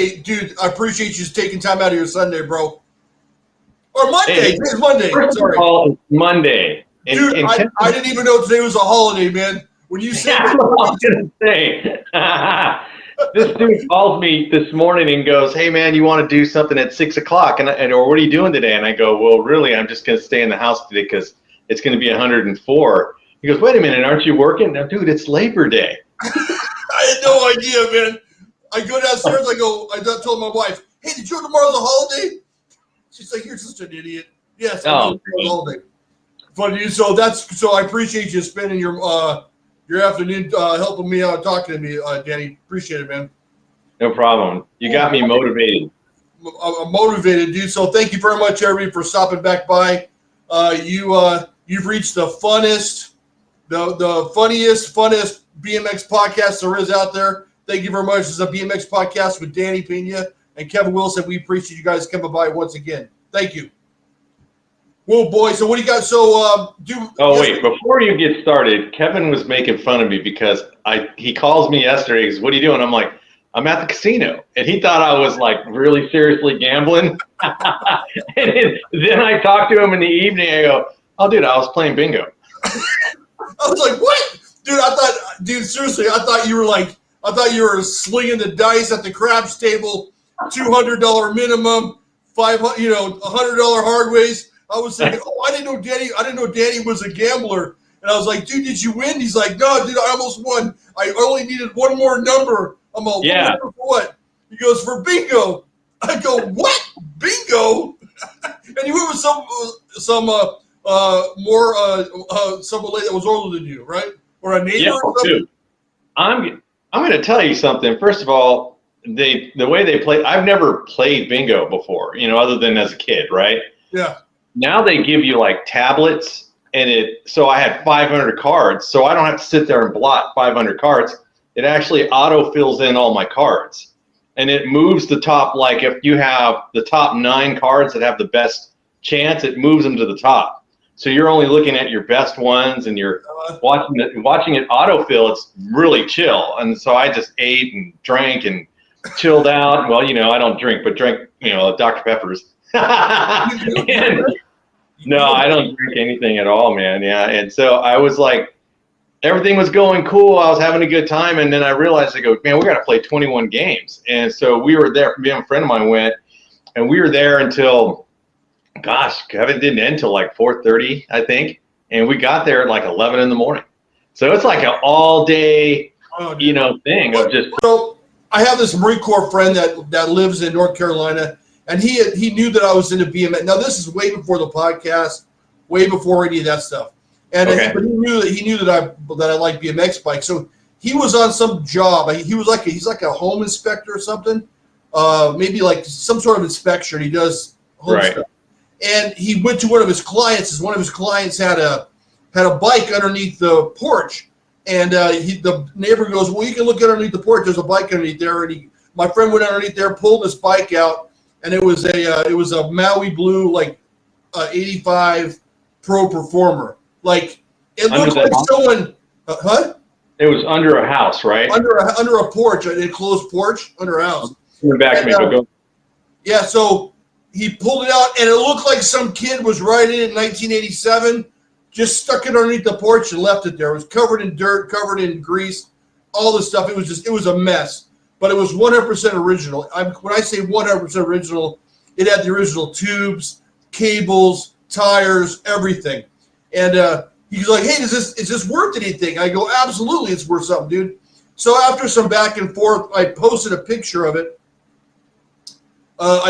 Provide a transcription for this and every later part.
Hey, dude, I appreciate you taking time out of your Sunday, bro. Or Monday. Hey, today's Monday. First of all, it's Monday. Dude, I didn't even know today was a holiday, man. When you said that, I was going to say. This dude calls me this morning and goes, "Hey, man, you want to do something at 6 o'clock? Or what are you doing today?" And I go, "Well, really, I'm just going to stay in the house today because it's going to be 104. He goes, "Wait a minute, aren't you working?" Now, dude, it's Labor Day. I had no idea, man. I go downstairs, I told my wife, "Hey, did you know tomorrow's a holiday?" She's like, "You're just an idiot." Yes, it's a holiday. Funny, so I appreciate you spending your afternoon helping me out, talking to me, Danny. Appreciate it, man. No problem. You got me motivated. I'm motivated, dude. So thank you very much, everybody, for stopping back by. You've reached the funniest BMX podcast there is out there. Thank you very much. This is a BMX podcast with Danny Pena and Kevin Wilson. We appreciate you guys coming by once again. Thank you. Well, boy, so what do you got? So, wait, before you get started, Kevin was making fun of me because he calls me yesterday. He goes, "What are you doing?" I'm like, "I'm at the casino." And he thought I was like really seriously gambling. And then I talked to him in the evening. I go, "Oh, dude, I was playing bingo." I was like, "What?" Dude, seriously, I thought you were slinging the dice at the craps table, $200 minimum, $100 hard ways. I was thinking, I didn't know Danny was a gambler. And I was like, "Dude, did you win?" He's like, "No, dude, I almost won. I only needed one more number." I'm all, "Yeah. For what?" He goes, "For bingo." I go, "What? Bingo?" And you went with some lady that was older than you, right? Or a neighbor or something? Dude, I'm going to tell you something. First of all, the way they play, I've never played bingo before, other than as a kid, right? Yeah. Now they give you like tablets, so I had 500 cards, so I don't have to sit there and blot 500 cards. It actually auto fills in all my cards, and it moves the top. Like if you have the top 9 cards that have the best chance, it moves them to the top. So you're only looking at your best ones, and you're watching it autofill. It's really chill. And so I just ate and drank and chilled out. Well, I don't drink, but drank, Dr. Peppers. No, I don't drink anything at all, man. Yeah. And so I was like, everything was going cool. I was having a good time. And then I realized, I go, "Man, we got to play 21 games. And so we were there. Me and a friend of mine went, and we were there until, Kevin didn't end until like 4:30, I think. And we got there at like 11 in the morning. So it's like an all day, thing of just. So I have this Marine Corps friend that lives in North Carolina. And he knew that I was into BMX. Now this is way before the podcast, way before any of that stuff. And but he knew that I like BMX bikes. So he was on some job. He's like a home inspector or something. Maybe like some sort of inspection. He does home stuff. And he went to one of his clients. One of his clients had a bike underneath the porch. And the neighbor goes, "Well, you can look underneath the porch. There's a bike underneath there." And my friend went underneath there, pulled his bike out. And it was a Maui Blue, like 85 Pro Performer. Like it looked like someone, It was under a house, right? Under a porch, an enclosed porch under a house. Yeah, so he pulled it out, and it looked like some kid was riding it in 1987, just stuck it underneath the porch and left it there. It was covered in dirt, covered in grease, all this stuff. It was a mess. But it was 100% original. When I say 100% original, it had the original tubes, cables, tires, everything. And he's like, "Hey, is this worth anything?" I go, "Absolutely, it's worth something, dude." So after some back and forth, I posted a picture of it. On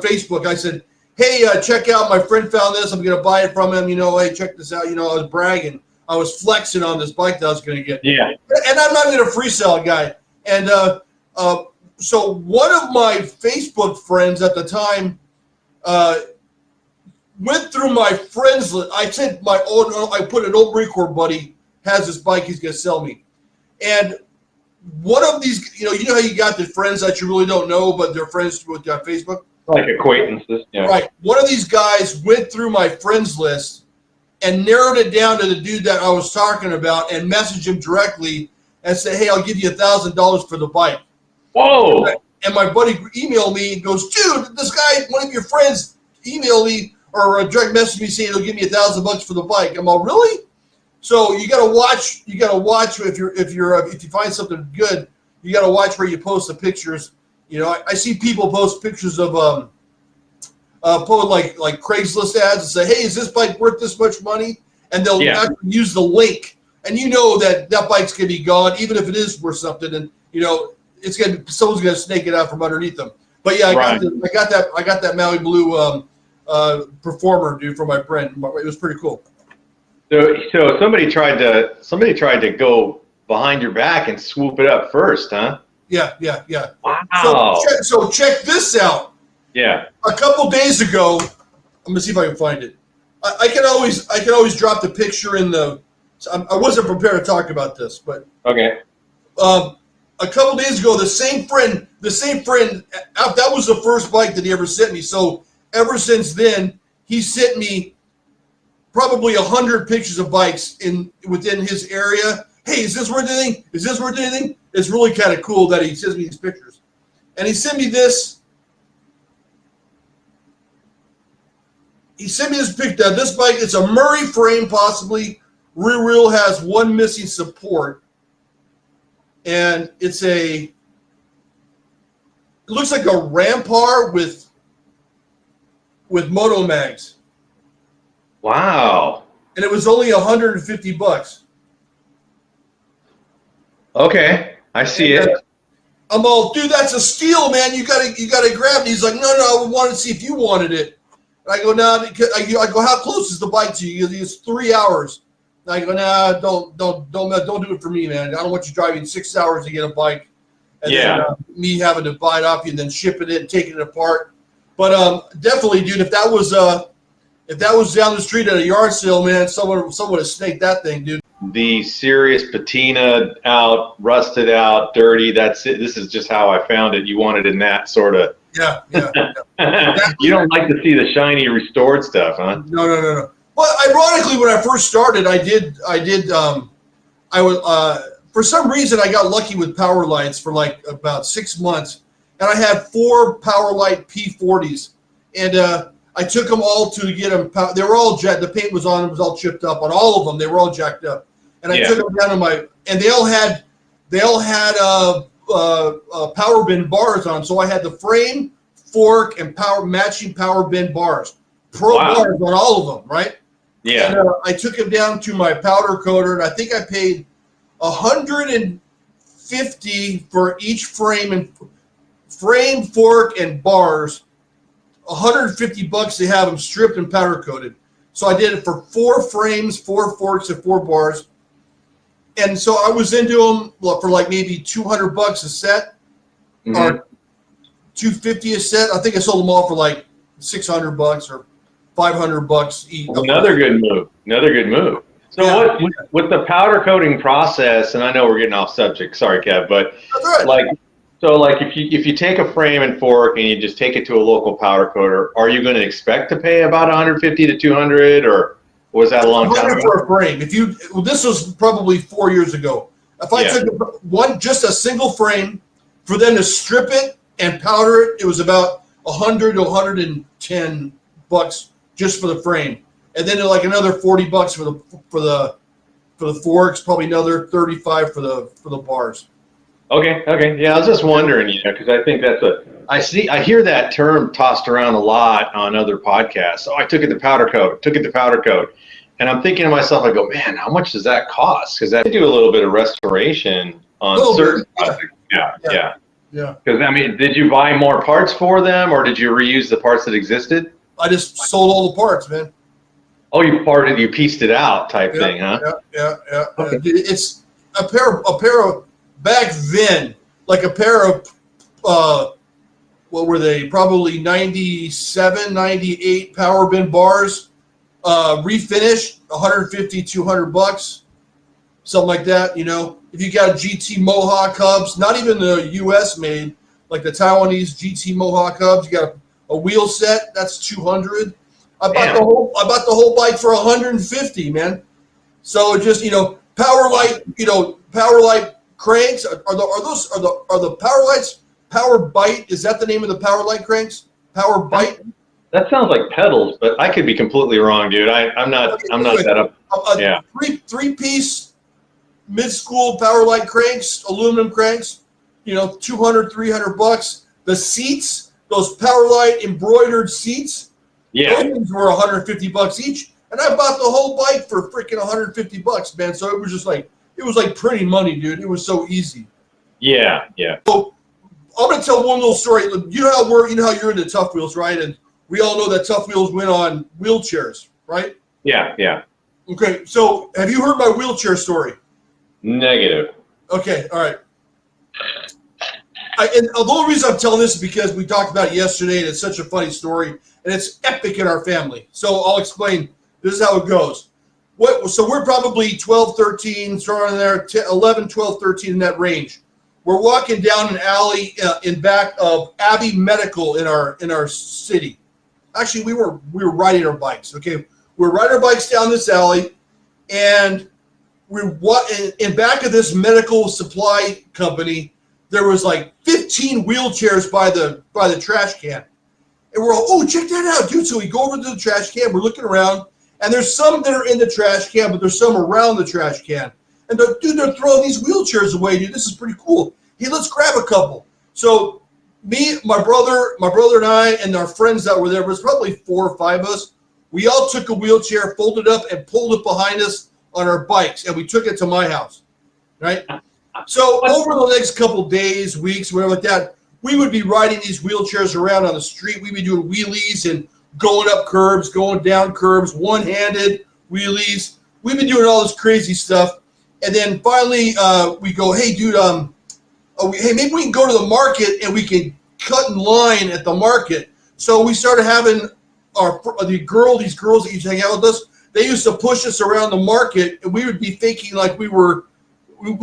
Facebook. I said, "Hey, check out, my friend found this. I'm going to buy it from him. Hey, check this out." I was bragging. I was flexing on this bike that I was going to get. Yeah. And I'm not even a free sale guy. And so one of my Facebook friends at the time went through my friends list. I said I put an old Marine Corps buddy has this bike he's going to sell me. And one of these, you know how you got the friends that you really don't know, but they're friends with you on Facebook? Like acquaintances. Yeah. Right. One of these guys went through my friends list and narrowed it down to the dude that I was talking about and messaged him directly and said, "Hey, I'll give you $1,000 for the bike." Whoa! and my buddy emailed me and goes, dude, this guy, one of your friends, emailed me or direct message me saying he'll give me $1,000 for the bike. I'm all, really? So you gotta watch. You gotta watch if you find something good. You gotta watch where you post the pictures. You know, I see people post pictures of like Craigslist ads and say, hey, is this bike worth this much money? And they'll actually use the link, and you know that bike's gonna be gone, even if it is worth something. And you know, someone's gonna snake it out from underneath them. But yeah, I got that Maui Blue Performer, dude, from my friend. It was pretty cool. So somebody tried to go behind your back and swoop it up first, huh? Yeah. Wow. So check this out. Yeah. A couple days ago, I'm gonna see if I can find it. I can always drop the picture in the. I wasn't prepared to talk about this, but okay. A couple days ago, the same friend, that was the first bike that he ever sent me. So ever since then, he sent me probably 100 pictures of bikes within his area. Hey, is this worth anything? Is this worth anything? It's really kind of cool that he sends me these pictures. And he sent me this. He sent me this picture. This bike, it's a Murray frame, possibly. Rear wheel has one missing support. And it looks like a Rampart with Moto Mags. Wow. And it was only $150. Okay, I see it. I'm all, dude, that's a steal, man. You gotta grab it. He's like, no, I wanted to see if you wanted it. And I go, no. I go, how close is the bike to you? It's 3 hours. And I go, nah, don't do it for me, man. I don't want you driving 6 hours to get a bike, and then me having to buy it off you and then shipping it and taking it apart. But definitely, dude, if that was down the street at a yard sale, man, someone would have snaked that thing, dude. The serious patina out, rusted out, dirty. That's it. This is just how I found it. You wanted in that sort of. Yeah. You don't like to see the shiny restored stuff, huh? No. Well, ironically, when I first started, for some reason, I got lucky with power lights for like about 6 months, and I had 4 power light P40s, and I took them all to get them. They were all jacked. The paint was on. It was all chipped up on all of them. They were all jacked up, and I took them down to and they all had power bin bars on. So I had the frame, fork, and matching power bin bars. Bars on all of them, right? Yeah. And, I took them down to my powder coater, and I think I paid $150 for each frame, fork, and bars. $150 to have them stripped and powder coated. So I did it for 4 frames, 4 forks, and 4 bars. And so I was into them for like maybe $200 a set, or $250 a set. I think I sold them all for like $600 or $500 each. Another good move. So with the powder coating process, and I know we're getting off subject. Sorry, Kev, but if you take a frame and fork and you just take it to a local powder coater, are you going to expect to pay about $150 to $200, or was that a long time ago? For a frame. This was probably 4 years ago. If I took just a single frame, for them to strip it and powder it, it was about $100 to $110 just for the frame, and then like another $40 for the forks, probably another $35 for the bars. Okay. Yeah, I was just wondering, because I think I hear that term tossed around a lot on other podcasts. Oh, I took it to powder coat. And I'm thinking to myself, I go, man, how much does that cost? Because I do a little bit of restoration on certain products. Yeah. Because, I mean, did you buy more parts for them, or did you reuse the parts that existed? I just sold all the parts, man. Oh, you pieced it out type thing, huh? Yeah. Okay. It's a pair of back then, like a pair of what were they? Probably 97, 98 power bin bars, refinished, $150, $200, something like that. You know, if you got GT Mohawk hubs, not even the U.S. made, like the Taiwanese GT Mohawk hubs, you got a wheel set, that's $200. I bought the whole bike for $150, man. So just power light cranks are the power lights Power Bite. Is that the name of the power light cranks? Power Bite. That sounds like pedals, but I could be completely wrong, dude. I'm not that up. Yeah. Three-piece mid-school power light cranks, aluminum cranks. You know, $200-$300. The seats, those power light embroidered seats. Yeah. Those things were $150 each, and I bought the whole bike for freaking $150, man. So it was just like printing money, dude. It was so easy. Yeah, yeah. So I'm gonna tell one little story. You know how you're into Tough Wheels, right? And we all know that Tough Wheels went on wheelchairs, right? Yeah, yeah. Okay, so have you heard my wheelchair story? Negative. Okay, all right. And the only reason I'm telling this is because we talked about it yesterday, and it's such a funny story, and it's epic in our family. So I'll explain. This is how it goes. So we're probably 12, 13, somewhere in there, 11, 12, 13 in that range. We're walking down an alley in back of Abbey Medical in our city. Actually, we were riding our bikes. Okay, we're riding our bikes down this alley, and we're in back of this medical supply company. There was like 15 wheelchairs by the trash can, and we're all, oh, check that out, dude. So we go over to the trash can. We're looking around, and there's some that are in the trash can, but there's some around the trash can. And they're throwing these wheelchairs away, dude. This is pretty cool. Hey, let's grab a couple. So me, my brother and I, and our friends that were there, was probably 4 or 5 of us. We all took a wheelchair, folded up, and pulled it behind us on our bikes, and we took it to my house, right? So over the next couple days, weeks, whatever like that, we would be riding these wheelchairs around on the street. We'd be doing wheelies and going up curbs, going down curbs, one-handed wheelies. We've been doing all this crazy stuff. And then finally we go, hey, dude, hey, maybe we can go to the market and we can cut in line at the market. So we started having these girls that used to hang out with us, they used to push us around the market, and we would be faking like we were in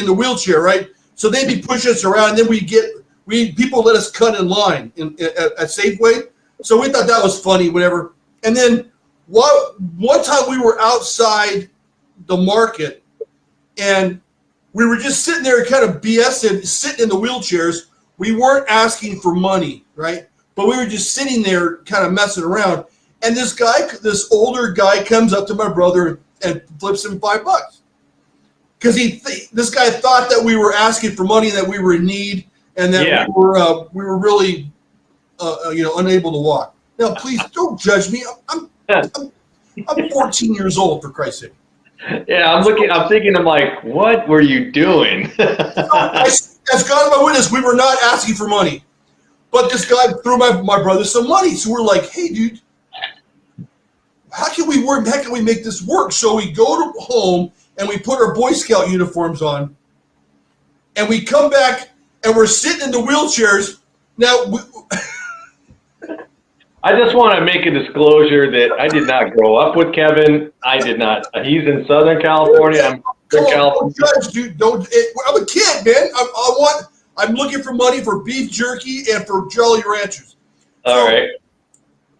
the wheelchair, right? So they'd be pushing us around, and then people let us cut in line at Safeway. So we thought that was funny, whatever. And then one time we were outside the market, and we were just sitting there kind of BSing, sitting in the wheelchairs. We weren't asking for money, right? But we were just sitting there kind of messing around. And this older guy comes up to my brother and flips him $5. Because this guy thought that we were asking for money, that we were in need, and that we were really unable to walk. Now, please don't judge me. I'm 14 years old, for Christ's sake. Yeah, I'm thinking, I'm like, what were you doing? As God my witness, we were not asking for money. But this guy threw my brother some money. So we're like, hey, dude, how can we make this work? So we go to home and we put our Boy Scout uniforms on, and we come back and we're sitting in the wheelchairs. Now, I just want to make a disclosure that I did not grow up with Kevin. I did not. He's in Southern California. I'm in California. Don't judge, dude. I'm a kid, man. I'm looking for money for beef jerky and for Jolly Ranchers. All right.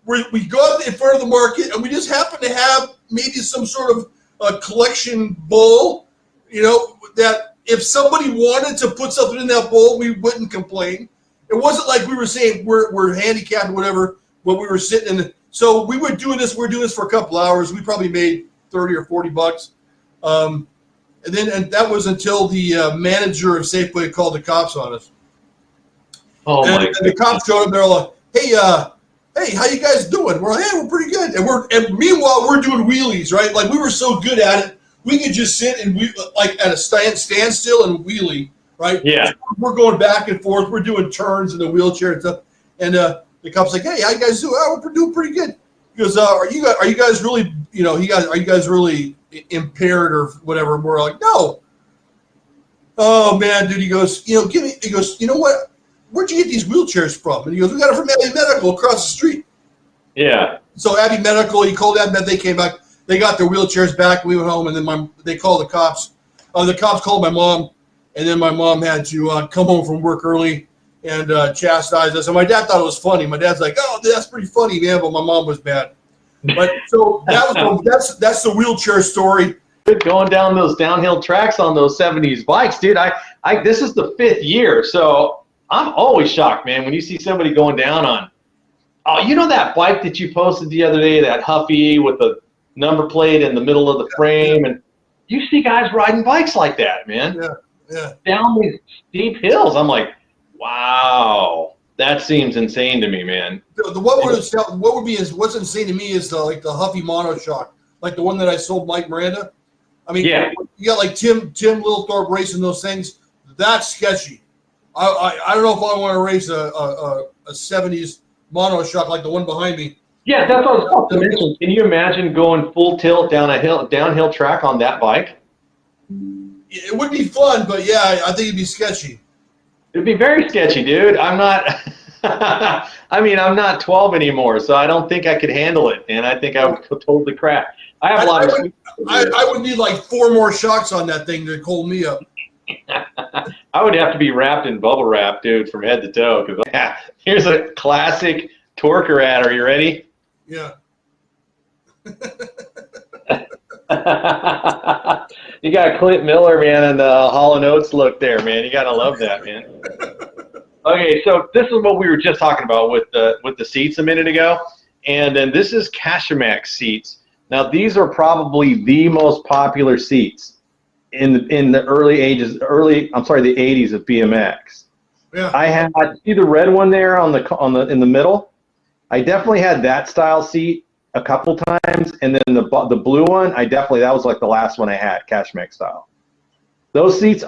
We go out in front of the market, and we just happen to have maybe some sort of a collection bowl, that if somebody wanted to put something in that bowl, we wouldn't complain. It wasn't like we were saying we're handicapped or whatever, but we were sitting in. So we were doing this for a couple hours. We probably made $30 or $40. And that was until the manager of Safeway called the cops on us. Oh, and the cops showed up. They're like, hey, how you guys doing? We're like, hey, we're pretty good. And meanwhile, we're doing wheelies, right? Like, we were so good at it, we could just sit and like at a standstill and wheelie, right? Yeah. So we're going back and forth. We're doing turns in the wheelchair and stuff. And the cop's like, hey, how you guys doing? Oh, we're doing pretty good. He goes, are you guys really, are you guys really impaired or whatever? And we're like, no. Oh man, dude. He goes, he goes, you know what? Where'd you get these wheelchairs from? And he goes, we got it from Abbey Medical across the street. Yeah. So Abbey Medical, he called Abbey Medical, they came back, they got their wheelchairs back, we went home, and then they called the cops. The cops called my mom, and then my mom had to come home from work early and chastise us. And my dad thought it was funny. My dad's like, oh, that's pretty funny, man, but my mom was bad. But so that's the wheelchair story. going down those downhill tracks on those 70s bikes, dude. This is the 5th year, so I'm always shocked, man, when you see somebody going down on. Oh, you know that bike that you posted the other day, that Huffy with the number plate in the middle of the frame, and you see guys riding bikes like that, man. Yeah. Down these steep hills. I'm like, wow, that seems insane to me, man. What's insane to me is the Huffy monoshock, like the one that I sold Mike Miranda. I mean, yeah. You got like Tim Littlethorpe racing those things. That's sketchy. I don't know if I want to race a 70s monoshock like the one behind me. Yeah, that's what I was about to mention. Can you imagine going full tilt downhill track on that bike? It would be fun, but yeah, I think it'd be sketchy. It'd be very sketchy, dude. I'm not. I'm not 12 anymore, so I don't think I could handle it, and I think I would totally crack. I have a lot of. I would need like 4 more shocks on that thing to hold me up. I would have to be wrapped in bubble wrap, dude, from head to toe. Because here's a classic torquer ad. Are you ready? Yeah. You got Clint Miller, man, and the Hall & Oates look there, man. You gotta love that, man. Okay, so this is what we were just talking about with the seats a minute ago, and then this is Cashimax seats. Now these are probably the most popular seats in the the 80s of BMX. Yeah. I had, see the red one there in the middle. I definitely had that style seat a couple times, and then the blue one, that was like the last one I had, Cashimax style. Those seats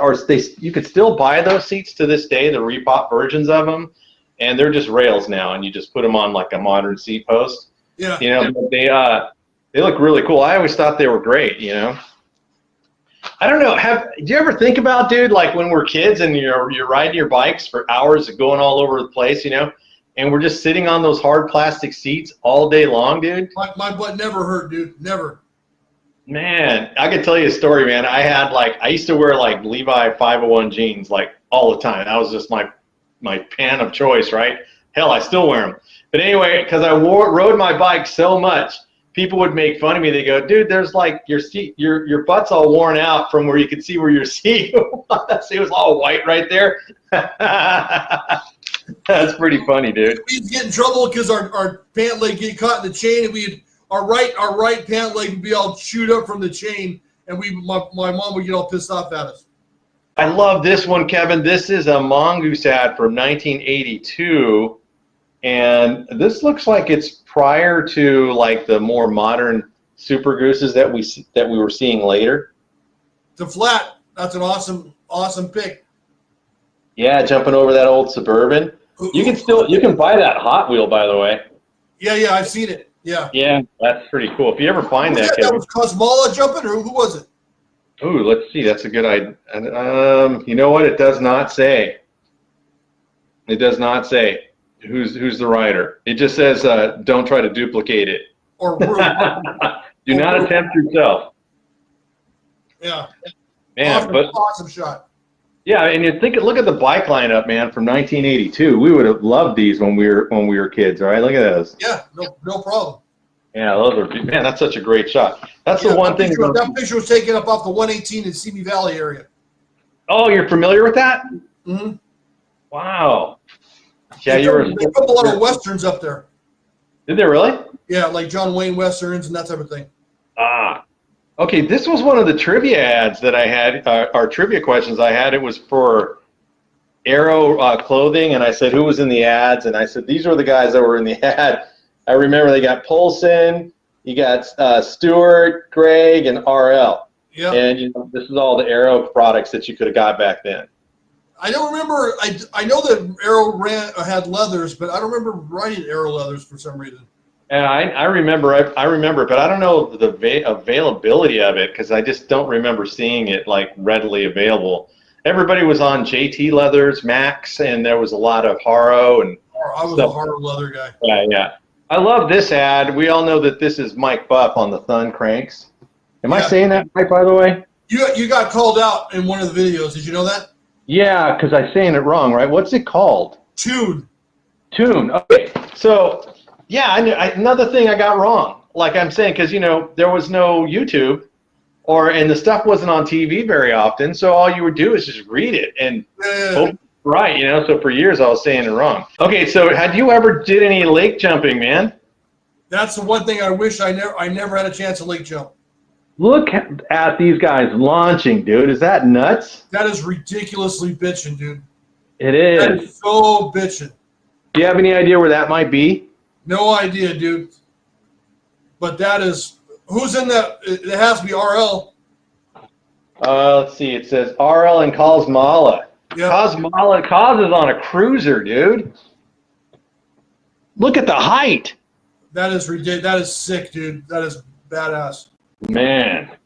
you could still buy those seats to this day, the repop versions of them, and they're just rails now, and you just put them on like a modern seat post. Yeah. You know, they look really cool. I always thought they were great, you know. I don't know. Do you ever think about, dude, like when we're kids and you're riding your bikes for hours going all over the place, you know, and we're just sitting on those hard plastic seats all day long, dude? My butt never hurt, dude. Never. Man, I could tell you a story, man. I used to wear like Levi 501 jeans like all the time. That was just my pant of choice, right? Hell, I still wear them. But anyway, because I rode my bike so much, people would make fun of me. They go, dude, there's like your butt's all worn out from where you could see where your seat was. It was all white right there. That's pretty funny, dude. We'd get in trouble because our pant leg get caught in the chain, and our right pant leg would be all chewed up from the chain, and my mom would get all pissed off at us. I love this one, Kevin. This is a Mongoose ad from 1982, and this looks like it's prior to like the more modern Super Gooses that we were seeing later. The flat, that's an awesome pick. Yeah, jumping over that old Suburban. You can buy that Hot Wheel, by the way. Yeah, I've seen it. Yeah. Yeah, that's pretty cool. If you ever find that, Kevin. That was Cosmola jumping, or who was it? Ooh, let's see. That's a good idea. You know what? It does not say. It does not say who's the rider. It just says, don't try to duplicate it. Or do not attempt yourself. Yeah. Man, awesome shot. Yeah, and look at the bike lineup, man, from 1982. We would have loved these when we were kids, all right? Look at those. Yeah, no problem. Yeah, man, that's such a great shot. That's the one thing. That picture was taken up off the 118 in Simi Valley area. Oh, you're familiar with that? Mm-hmm. Wow. Yeah, they put a lot of westerns up there. Did they really? Yeah, like John Wayne westerns and that type of thing. Ah. Okay, this was one of the trivia ads that I had, or trivia questions I had. It was for Aero clothing, and I said, who was in the ads? And I said, these were the guys that were in the ad. I remember they got Polson, you got Stewart, Greg, and RL. Yeah. And this is all the Aero products that you could have got back then. I don't remember. I know that Aero had leathers, but I don't remember riding Aero leathers for some reason. Yeah, I remember it, but I don't know the availability of it because I just don't remember seeing it like readily available. Everybody was on JT leathers, Max, and there was a lot of Haro and. I was a Haro leather guy. Yeah. I love this ad. We all know that this is Mike Buff on the Thun Cranks. Am I saying that right, by the way? You got called out in one of the videos. Did you know that? Yeah, because I'm saying it wrong, right? What's it called? Tune. Okay. So. Yeah, another thing I got wrong, like I'm saying, because, there was no YouTube, and the stuff wasn't on TV very often, so all you would do is just read it and hope right, you know. So for years I was saying it wrong. Okay, so had you ever did any lake jumping, man? That's the one thing I wish I never had a chance to lake jump. Look at these guys launching, dude. Is that nuts? That is ridiculously bitching, dude. It is. That is so bitching. Do you have any idea where that might be? No idea, dude. But that is, who's in that? It has to be RL. Let's see. It says RL and Kosmala. Yep. Kos is on a cruiser, dude. Look at the height. That is ridiculous. That is sick, dude. That is badass. Man,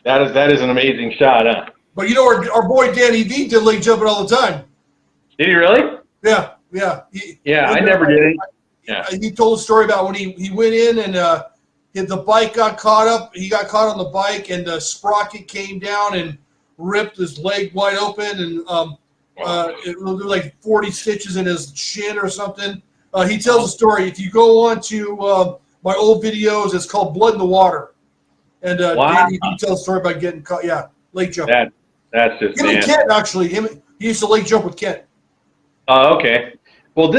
that is an amazing shot, huh? But you know, our boy Danny V did lake jumping all the time. Did he really? Yeah. I never did it. Yeah. He told a story about when he went in and the bike got caught up. He got caught on the bike and the sprocket came down and ripped his leg wide open, and it was like 40 stitches in his shin or something. He tells a story. If you go on to my old videos, it's called Blood in the Water. And Danny tells a story about getting caught. Yeah, lake jumping. That's just him and Kent, actually. He used to lake jump with Kent. Oh, okay. Well,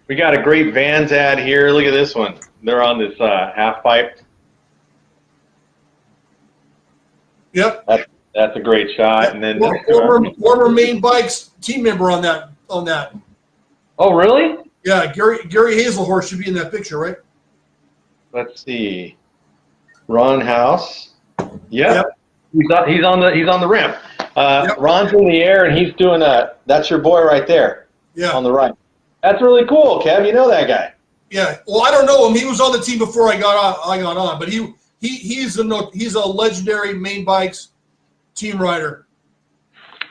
we got a great Vans ad here. Look at this one. They're on this half pipe. Yep. That's a great shot. And then former Main Bikes team member on that. Oh, really? Yeah, Gary Hazelhorse should be in that picture, right? Let's see. Ron House. Yep. He's on the ramp. Ron's in the air and he's doing that's your boy right there. Yeah. On the right. That's really cool, Kev. You know that guy. Yeah. Well, I don't know him. He was on the team before I got on, but he's a legendary Main Bikes team rider.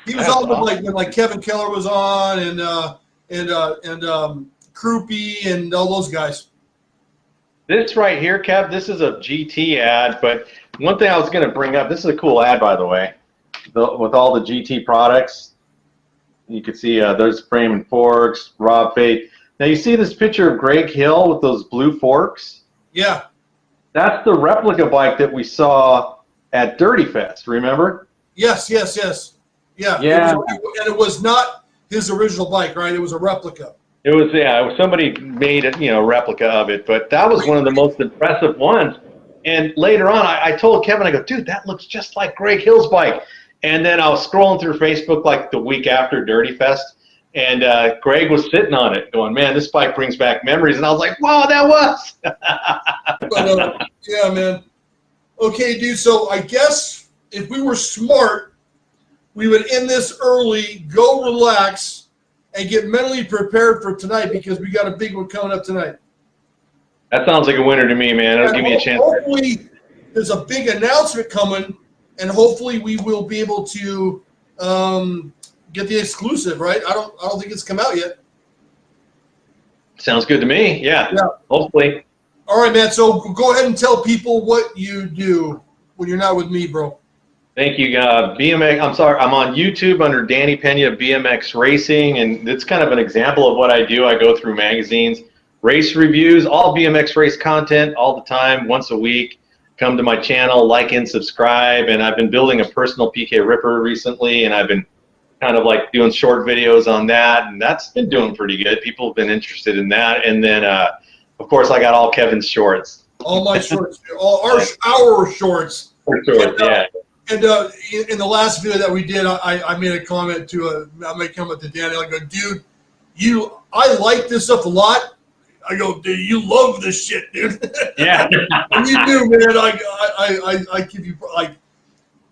He was on with when Kevin Keller was on and Kroopy and all those guys. This right here, Kev, this is a GT ad, but one thing I was going to bring up, this is a cool ad, by the way, with all the GT products. You can see there's Frame and Forks, Rob Fate. Now you see this picture of Greg Hill with those blue forks? Yeah. That's the replica bike that we saw at Dirty Fest, remember? Yes. Yeah. It was not his original bike, right? It was a replica. It was somebody made a replica of it, but that was one of the most impressive ones. And later on, I told Kevin, I go, dude, that looks just like Greg Hill's bike. And then I was scrolling through Facebook like the week after Dirty Fest, and Greg was sitting on it going, man, this bike brings back memories. And I was like, wow, that was. But, yeah, man. Okay, dude, so I guess if we were smart, we would end this early, go relax, and get mentally prepared for tonight because we got a big one coming up tonight. That sounds like a winner to me, man. It'll give me a chance. Hopefully, there's a big announcement coming, and hopefully we will be able to get the exclusive, right? I don't think it's come out yet. Sounds good to me. Yeah. Hopefully. All right, man. So go ahead and tell people what you do when you're not with me, bro. Thank you, BMX. I'm on YouTube under Danny Pena BMX Racing, and it's kind of an example of what I do. I go through magazines, race reviews, all BMX race content all the time, once a week. Come to my channel, like and subscribe, and I've been building a personal PK Ripper recently, and I've been kind of like doing short videos on that, and that's been doing pretty good. People have been interested in that, and then of course I got all Kevin's shorts. All my shorts, all our shorts. Yeah. And in the last video that we did, I made a comment to Danny. I go, dude, I like this stuff a lot. I go, dude, you love this shit, dude. Yeah. And you do, man. I give you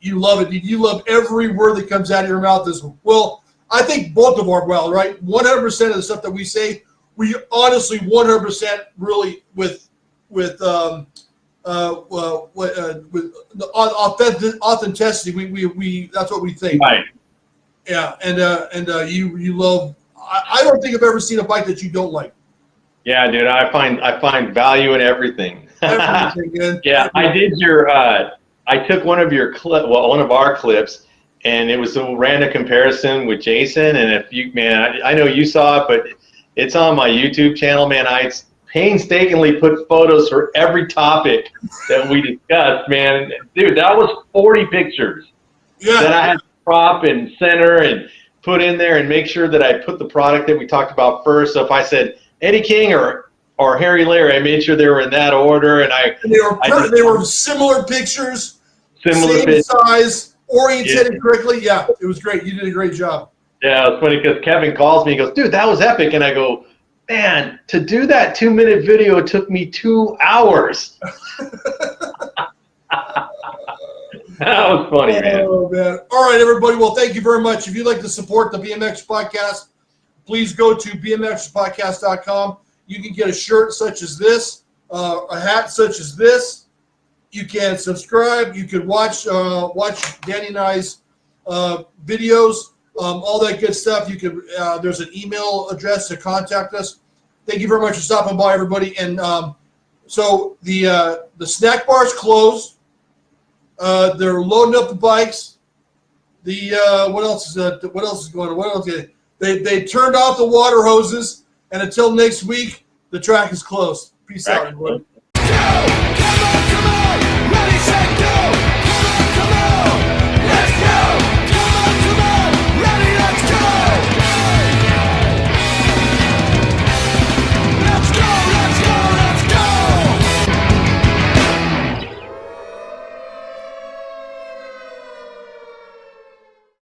you love it. You love every word that comes out of your mouth. Well, I think both of our right. 100% of the stuff that we say, we honestly 100% really with authenticity, we that's what we think. Right. Yeah, and you love. I don't think I've ever seen a bike that you don't like. Yeah, dude, I find value in everything. Everything, man. Yeah, I did I took one of our clips, and it was a random comparison with Jason. And if you, man, I know you saw it, but it's on my YouTube channel, man. painstakingly put photos for every topic that we discussed, man. Dude, that was 40 pictures that I had to crop and center and put in there and make sure that I put the product that we talked about first. So if I said Eddie King or Harry Larry, I made sure they were in that order. And they were similar pictures, same size, oriented correctly. Yeah, it was great. You did a great job. Yeah, it's funny because Kevin calls me. He goes, dude, that was epic. And I go, man, to do that 2-minute video, it took me 2 hours. That was funny, man. Oh, man. All right, everybody. Well, thank you very much. If you'd like to support the BMX Podcast, please go to BMXPodcast.com. You can get a shirt such as this, a hat such as this. You can subscribe. You can watch Danny and I's videos, all that good stuff. You can. There's an email address to contact us. Thank you very much for stopping by, everybody. And so the snack bar's closed. They're loading up the bikes. What else is going on? What else? They turned off the water hoses, and until next week, the track is closed. Peace out, everybody. Come on, ready, set, go!